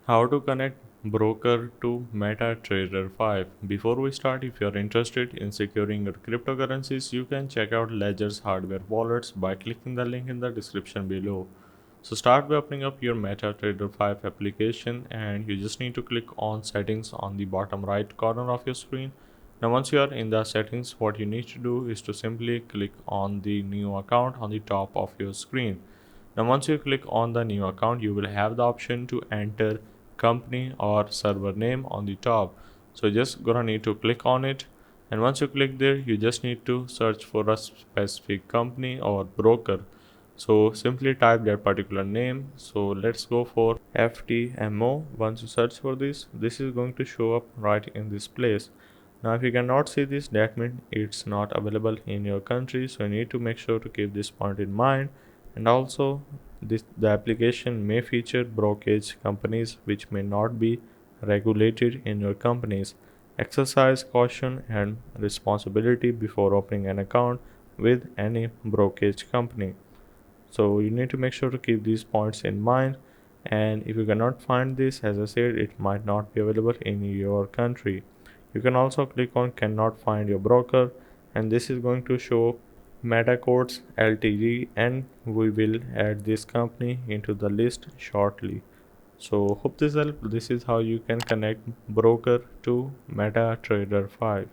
How to connect broker to MetaTrader 5. Before we start, if you are interested in securing your cryptocurrencies, you can check out Ledger's hardware wallets by clicking the link in the description below. So start by opening up your MetaTrader 5 application and you just need to click on settings on the bottom right corner of your screen. Now once you are in the settings, what you need to do is to simply click on the new account on the top of your screen. Now once you click on the new account, you will have the option to enter company or server name on the top. So just gonna need to click on it, and once you click there, you just need to search for a specific company or broker. So simply type that particular name. So let's go for FTMO. Once you search for this is going to show up right in this place. Now if you cannot see this, that means it's not available in your country, so you need to make sure to keep this point in mind. And also the application may feature brokerage companies which may not be regulated in your companies. Exercise caution and responsibility before opening an account with any brokerage company. So you need to make sure to keep these points in mind, and if you cannot find this, as I said, it might not be available in your country. You can also click on cannot find your broker, and this is going to show Metacodes Ltd, and we will add this company into the list shortly. So hope this helps. This is how you can connect broker to MetaTrader 5.